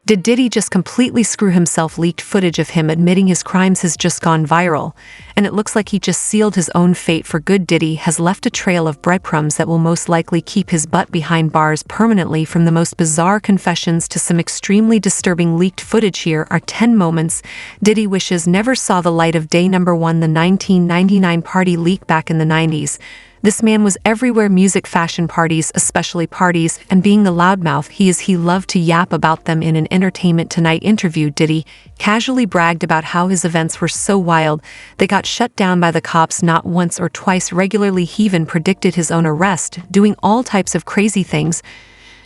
Did Diddy just completely screw himself? Leaked footage of him admitting his crimes has just gone viral, and it looks like he just sealed his own fate for good. Diddy has left a trail of breadcrumbs that will most likely keep his butt behind bars permanently. From the most bizarre confessions to some extremely disturbing leaked footage, here are 10 moments Diddy wishes never saw the light of day. Number 1. The 1999 party leak. Back in the 90s, this man was everywhere: music, fashion, parties, especially parties, and being the loudmouth he loved to yap about them. In an Entertainment Tonight interview, Diddy casually bragged about how his events were so wild they got shut down by the cops not once or twice. Regularly, he even predicted his own arrest, doing all types of crazy things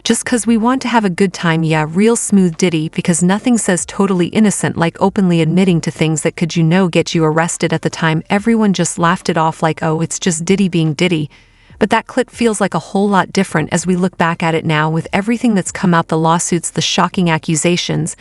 just 'cause we want to have a good time. Yeah, real smooth Diddy, because nothing says totally innocent like openly admitting to things that could get you arrested. At the time, everyone just laughed it off like, oh, it's just Diddy being Diddy. But that clip feels like a whole lot different as we look back at it now, with everything that's come out, the lawsuits, the shocking accusations,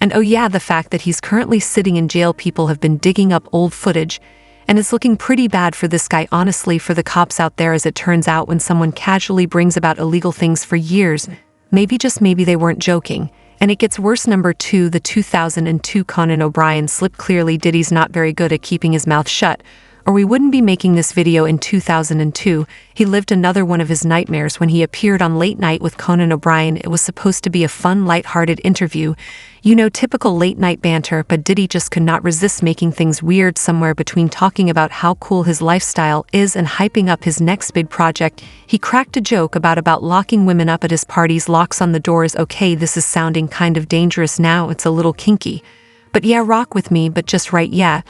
and oh yeah, the fact that he's currently sitting in jail. People have been digging up old footage, and it's looking pretty bad for this guy, honestly, for the cops out there. As it turns out, when someone casually brings about illegal things for years, maybe, just maybe, they weren't joking. And it gets worse. Number 2. The 2002 Conan O'Brien slip. Clearly, Diddy's not very good at keeping his mouth shut, or we wouldn't be making this video. In 2002, he lived another one of his nightmares when he appeared on Late Night with Conan O'Brien. It was supposed to be a fun, light-hearted interview, typical late-night banter, but Diddy just could not resist making things weird. Somewhere between talking about how cool his lifestyle is and hyping up his next big project, he cracked a joke about locking women up at his parties. Locks on the doors. Okay, this is sounding kind of dangerous now. It's a little kinky. But yeah, rock with me, but just right, yeah.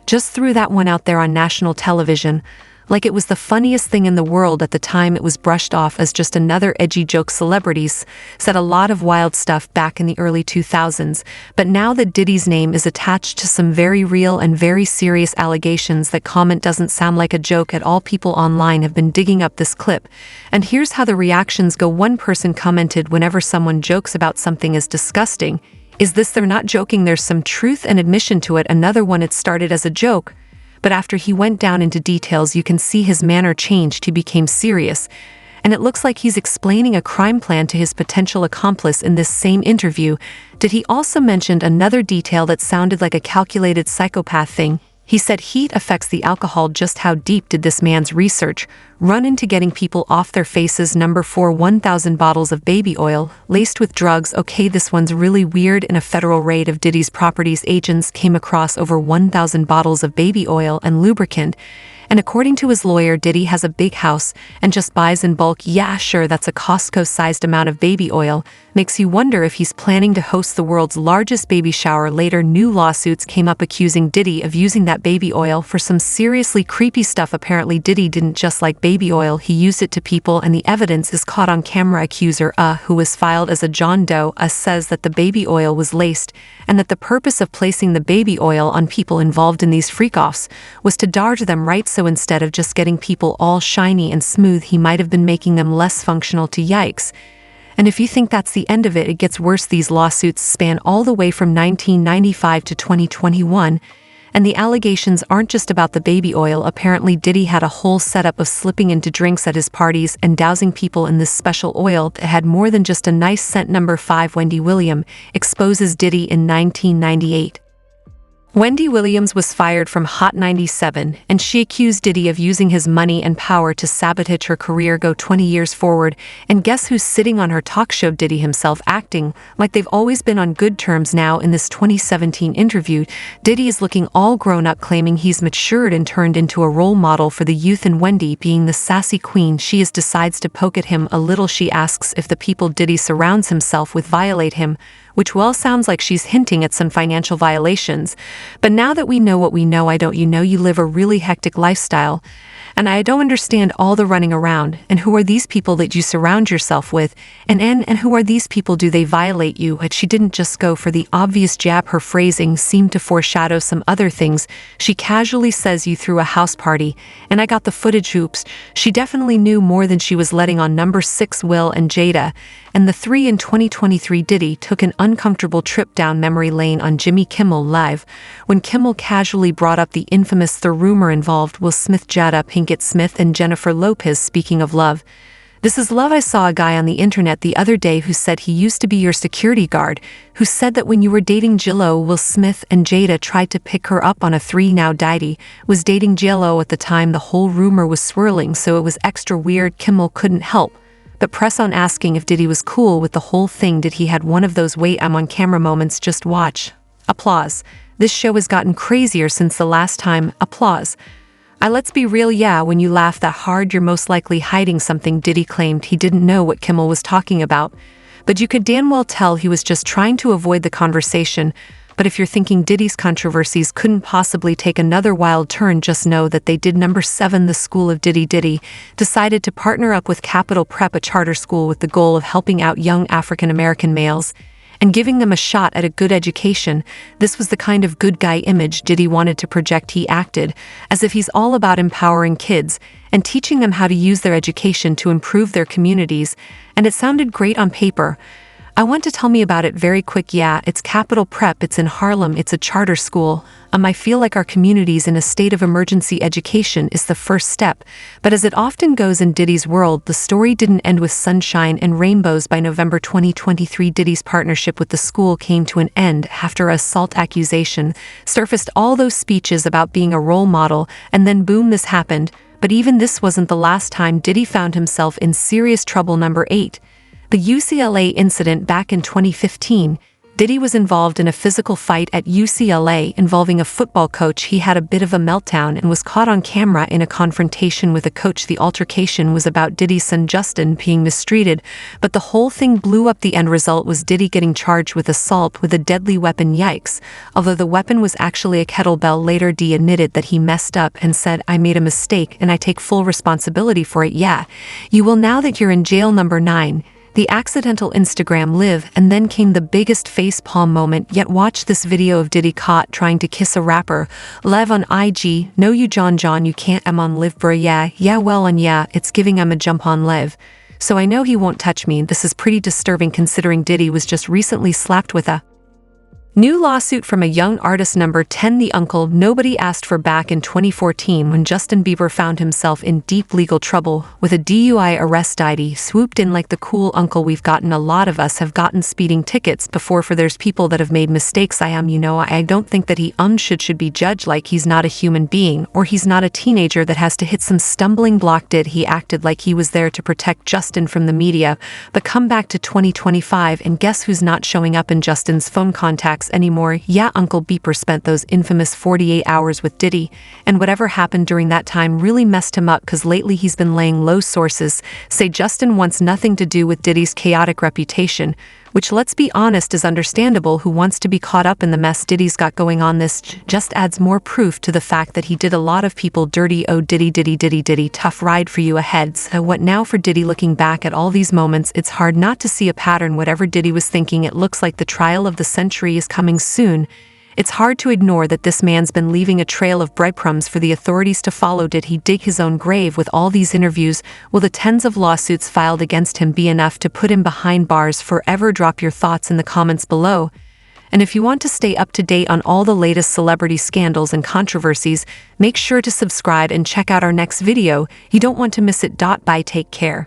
Just threw that one out there on national television, like it was the funniest thing in the world. At the time, it was brushed off as just another edgy joke. Celebrities said a lot of wild stuff back in the early 2000s, but now that Diddy's name is attached to some very real and very serious allegations, that comment doesn't sound like a joke at all. People online have been digging up this clip, and here's how the reactions go. One person commented, "Whenever someone jokes about something as disgusting, is this? They're not joking, there's some truth and admission to it." Another one, "It started as a joke, but after he went down into details, you can see his manner changed. He became serious, and it looks like he's explaining a crime plan to his potential accomplice." In this same interview, Diddy also mentioned another detail that sounded like a calculated psychopath thing. He said heat affects the alcohol. Just how deep did this man's research run into getting people off their faces? Number 4. 1,000 bottles of baby oil laced with drugs. Okay, this one's really weird. In a federal raid of Diddy's properties, agents came across over 1,000 bottles of baby oil and lubricant. And according to his lawyer, Diddy has a big house and just buys in bulk. Yeah, sure, that's a Costco-sized amount of baby oil. Makes you wonder if he's planning to host the world's largest baby shower. Later, new lawsuits came up accusing Diddy of using that baby oil for some seriously creepy stuff. Apparently, Diddy didn't just like baby oil, he used it to people, and the evidence is caught on camera. Accuser who was filed as a John Doe says that the baby oil was laced, and that the purpose of placing the baby oil on people involved in these freak-offs was to dodge them, right? So instead of just getting people all shiny and smooth, he might have been making them less functional. To yikes. And if you think that's the end of it, it gets worse. These lawsuits span all the way from 1995 to 2021, and the allegations aren't just about the baby oil. Apparently, Diddy had a whole setup of slipping into drinks at his parties and dousing people in this special oil that had more than just a nice scent. Number 5. Wendy Williams exposes Diddy. In 1998, Wendy Williams was fired from Hot 97, and she accused Diddy of using his money and power to sabotage her career. Go 20 years forward, and guess who's sitting on her talk show? Diddy himself, acting like they've always been on good terms now. In this 2017 interview, Diddy is looking all grown up, claiming he's matured and turned into a role model for the youth, and Wendy, being the sassy queen she is, decides to poke at him a little. She asks if the people Diddy surrounds himself with violate him, which well sounds like she's hinting at some financial violations. But now that we know what we know, you live a really hectic lifestyle, and I don't understand all the running around. And who are these people that you surround yourself with? And who are these people? Do they violate you? But she didn't just go for the obvious jab. Her phrasing seemed to foreshadow some other things. She casually says, "You threw a house party, and I got the footage." Oops. She definitely knew more than she was letting on. Number 6. Will and Jada. And the 3. In 2023, Diddy took an uncomfortable trip down memory lane on Jimmy Kimmel Live, when Kimmel casually brought up the infamous "the rumor involved Will Smith, Jada Pinkett Smith, and Jennifer Lopez." Speaking of love, This is love. I saw a guy on the internet the other day who said he used to be your security guard, who said that when you were dating J.Lo, Will Smith and Jada tried to pick her up on a 3. Now Diddy was dating J.Lo at the time the whole rumor was swirling, so it was extra weird. Kimmel couldn't help but press on asking if Diddy was cool with the whole thing. Did he had one of those wait I'm on camera moments? Just watch. Applause. This show has gotten crazier since the last time. Applause. Let's be real, yeah, when you laugh that hard you're most likely hiding something. Diddy claimed he didn't know what Kimmel was talking about, but you could damn well tell he was just trying to avoid the conversation. But if you're thinking Diddy's controversies couldn't possibly take another wild turn, just know that they did. Number 7. The School of Diddy. Diddy decided to partner up with Capital Prep, a charter school with the goal of helping out young African-American males and giving them a shot at a good education. This was the kind of good guy image Diddy wanted to project. He acted as if he's all about empowering kids and teaching them how to use their education to improve their communities, and it sounded great on paper. I want to tell me about it very quick. Yeah, it's Capital Prep, it's in Harlem, it's a charter school. I feel like our community's in a state of emergency. Education is the first step, but as it often goes in Diddy's world, the story didn't end with sunshine and rainbows. By November 2023, Diddy's partnership with the school came to an end after an assault accusation surfaced. All those speeches about being a role model, and then boom, this happened. But even this wasn't the last time Diddy found himself in serious trouble. Number 8. The UCLA incident. Back in 2015, Diddy was involved in a physical fight at UCLA involving a football coach. He had a bit of a meltdown and was caught on camera in a confrontation with a coach. The altercation was about Diddy's son Justin being mistreated, but the whole thing blew up. The end result was Diddy getting charged with assault with a deadly weapon. Yikes. Although the weapon was actually a kettlebell, later Diddy admitted that he messed up and said, "I made a mistake and I take full responsibility for it." Yeah, you will now that you're in jail. Number 9. The accidental Instagram live, and then came the biggest facepalm moment yet. Watch this video of Diddy caught trying to kiss a rapper. Lev on IG, "No you John you can't. I'm on live bruh, yeah well on yeah, it's giving I'm a jump on Lev. So I know he won't touch me." This is pretty disturbing considering Diddy was just recently slapped with a new lawsuit from a young artist. Number 10. The uncle nobody asked for. Back in 2014, when Justin Bieber found himself in deep legal trouble with a DUI arrest, Diddy swooped in like the cool uncle. We've gotten a lot of us have gotten speeding tickets before, for there's people that have made mistakes. I don't think that he should be judged like he's not a human being, or he's not a teenager that has to hit some stumbling block. Did he acted like he was there to protect Justin from the media. But come back to 2025 and guess who's not showing up in Justin's phone contacts anymore? Yeah, Uncle Beeper spent those infamous 48 hours with Diddy, and whatever happened during that time really messed him up, cause lately he's been laying low. Sources say Justin wants nothing to do with Diddy's chaotic reputation, which, let's be honest, is understandable. Who wants to be caught up in the mess Diddy's got going on? This just adds more proof to the fact that he did a lot of people dirty. Oh Diddy, tough ride for you ahead. So what now for Diddy? Looking back at all these moments, it's hard not to see a pattern. Whatever Diddy was thinking, it looks like the trial of the century is coming soon. It's hard to ignore that this man's been leaving a trail of breadcrumbs for the authorities to follow. Did he dig his own grave with all these interviews? Will the tens of lawsuits filed against him be enough to put him behind bars forever? Drop your thoughts in the comments below. And if you want to stay up to date on all the latest celebrity scandals and controversies, make sure to subscribe and check out our next video. You don't want to miss it. Bye, take care.